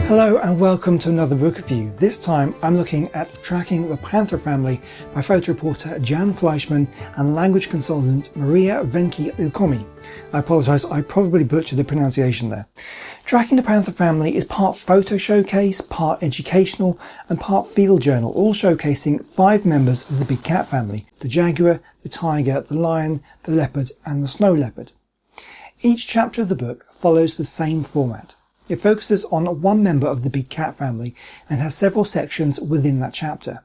Hello and welcome to another book review. This time I'm looking at Tracking the Panthera Family by photo reporter Jan Fleischmann and language consultant Maria Veneke Ylikomi. I apologise, I probably butchered the pronunciation there. Tracking the Panthera Family is part photo showcase, part educational and part field journal, all showcasing 5 members of the big cat family: the jaguar, the tiger, the lion, the leopard and the snow leopard. Each chapter of the book follows the same format. It focuses on one member of the big cat family and has several sections within that chapter.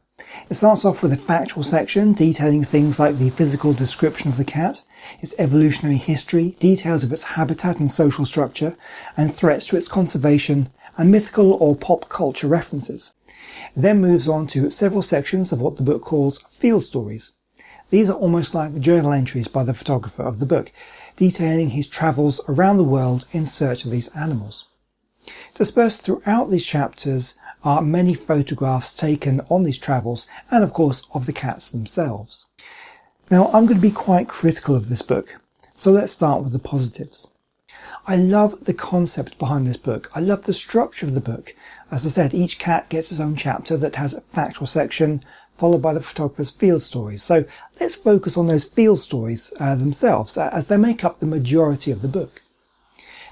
It starts off with a factual section detailing things like the physical description of the cat, its evolutionary history, details of its habitat and social structure, and threats to its conservation, and mythical or pop culture references. It then moves on to several sections of what the book calls field stories. These are almost like journal entries by the photographer of the book, detailing his travels around the world in search of these animals. Dispersed throughout these chapters are many photographs taken on these travels and of course of the cats themselves. Now I'm going to be quite critical of this book, so let's start with the positives. I love the concept behind this book. I love the structure of the book. As I said, each cat gets its own chapter that has a factual section followed by the photographer's field stories. So let's focus on those field stories themselves as they make up the majority of the book.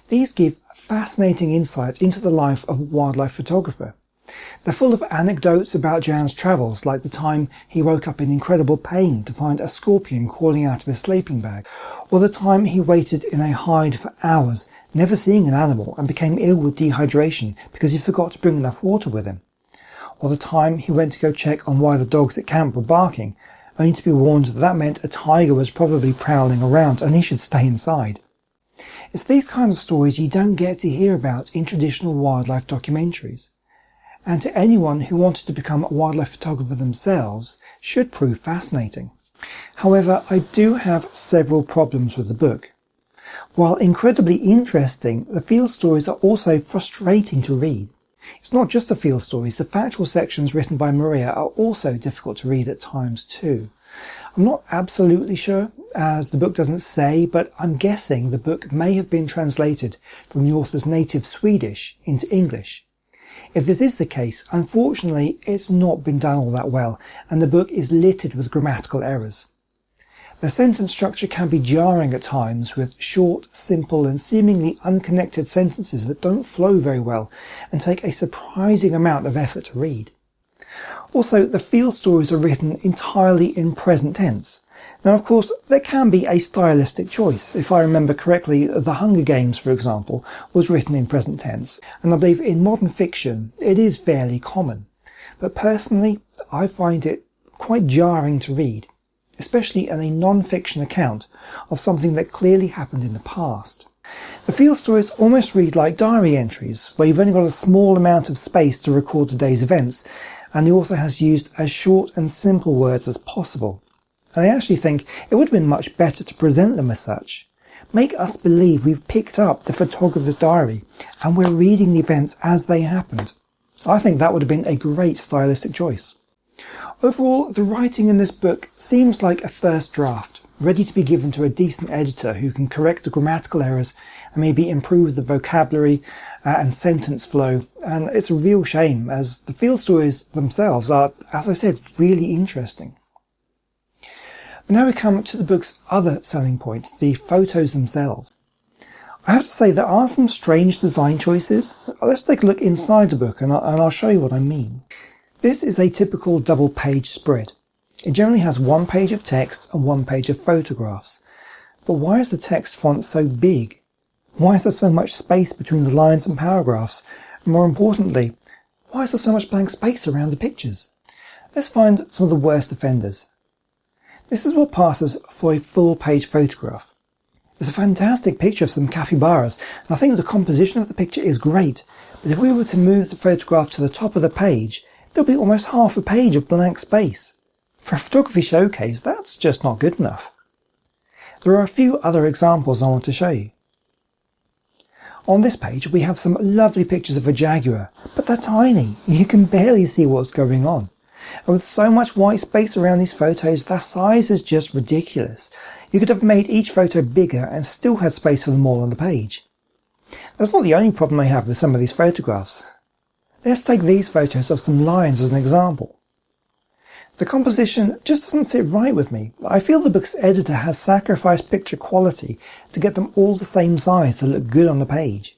These give fascinating insight into the life of a wildlife photographer. They're full of anecdotes about Jan's travels, like the time he woke up in incredible pain to find a scorpion crawling out of his sleeping bag, or the time he waited in a hide for hours, never seeing an animal, and became ill with dehydration because he forgot to bring enough water with him, or the time he went to go check on why the dogs at camp were barking, only to be warned that meant a tiger was probably prowling around and he should stay inside. It's these kinds of stories you don't get to hear about in traditional wildlife documentaries, and to anyone who wanted to become a wildlife photographer themselves should prove fascinating. However, I do have several problems with the book. While incredibly interesting, the field stories are also frustrating to read. It's not just the field stories, the factual sections written by Maria are also difficult to read at times too. I'm not absolutely sure, as the book doesn't say, but I'm guessing the book may have been translated from the author's native Swedish into English. If this is the case, unfortunately it's not been done all that well, and the book is littered with grammatical errors. The sentence structure can be jarring at times, with short, simple and seemingly unconnected sentences that don't flow very well and take a surprising amount of effort to read. Also, the field stories are written entirely in present tense. Now, of course, there can be a stylistic choice. If I remember correctly, The Hunger Games, for example, was written in present tense, and I believe in modern fiction it is fairly common. But personally, I find it quite jarring to read, especially in a non-fiction account of something that clearly happened in the past. The field stories almost read like diary entries, where you've only got a small amount of space to record the day's events, and the author has used as short and simple words as possible. And I actually think it would have been much better to present them as such. Make us believe we've picked up the photographer's diary and we're reading the events as they happened. I think that would have been a great stylistic choice. Overall, the writing in this book seems like a first draft, ready to be given to a decent editor who can correct the grammatical errors and maybe improve the vocabulary and sentence flow. And it's a real shame, as the field stories themselves are, as I said, really interesting. But now we come to the book's other selling point, the photos themselves. I have to say there are some strange design choices. Let's take a look inside the book and I'll show you what I mean. This is a typical double-page spread. It generally has one page of text and one page of photographs. But why is the text font so big? Why is there so much space between the lines and paragraphs? And more importantly, why is there so much blank space around the pictures? Let's find some of the worst offenders. This is what passes for a full-page photograph. It's a fantastic picture of some capybaras, and I think the composition of the picture is great, but if we were to move the photograph to the top of the page, there'll be almost half a page of blank space. For a photography showcase, that's just not good enough. There are a few other examples I want to show you. On this page we have some lovely pictures of a jaguar, but they're tiny. You can barely see what's going on. And with so much white space around these photos, their size is just ridiculous. You could have made each photo bigger and still had space for them all on the page. That's not the only problem I have with some of these photographs. Let's take these photos of some lions as an example. The composition just doesn't sit right with me. I feel the book's editor has sacrificed picture quality to get them all the same size to look good on the page.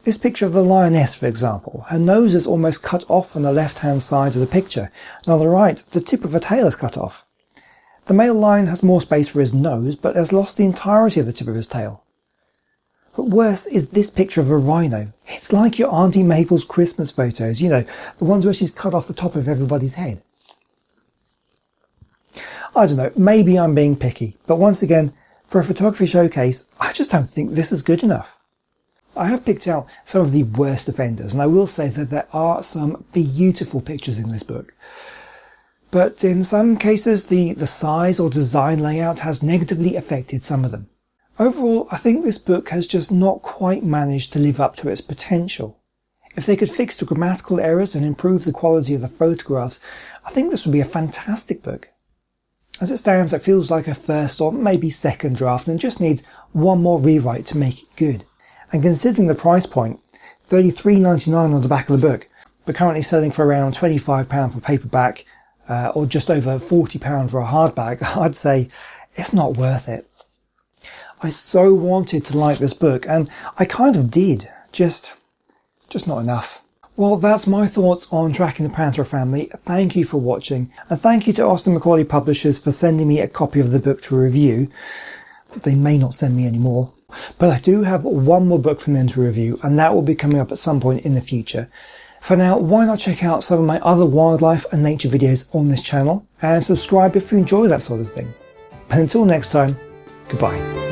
This picture of the lioness, for example, her nose is almost cut off on the left-hand side of the picture, and on the right, the tip of her tail is cut off. The male lion has more space for his nose, but has lost the entirety of the tip of his tail. But worse is this picture of a rhino. It's like your Auntie Mabel's Christmas photos, you know, the ones where she's cut off the top of everybody's head. I don't know, maybe I'm being picky, but once again, for a photography showcase, I just don't think this is good enough. I have picked out some of the worst offenders, and I will say that there are some beautiful pictures in this book. But in some cases, the size or design layout has negatively affected some of them. Overall, I think this book has just not quite managed to live up to its potential. If they could fix the grammatical errors and improve the quality of the photographs, I think this would be a fantastic book. As it stands, it feels like a first or maybe second draft and just needs one more rewrite to make it good. And considering the price point, $33.99 on the back of the book, but currently selling for around £25 for paperback, or just over £40 for a hardback, I'd say it's not worth it. I so wanted to like this book, and I kind of did, just not enough. Well, that's my thoughts on tracking the Panthera Family. Thank you for watching, and thank you to Austin Macaulay Publishers for sending me a copy of the book to review. They may not send me any more, but I do have one more book from them to review, and that will be coming up at some point in the future. For now, why not check out some of my other wildlife and nature videos on this channel, and subscribe if you enjoy that sort of thing. But until next time, goodbye.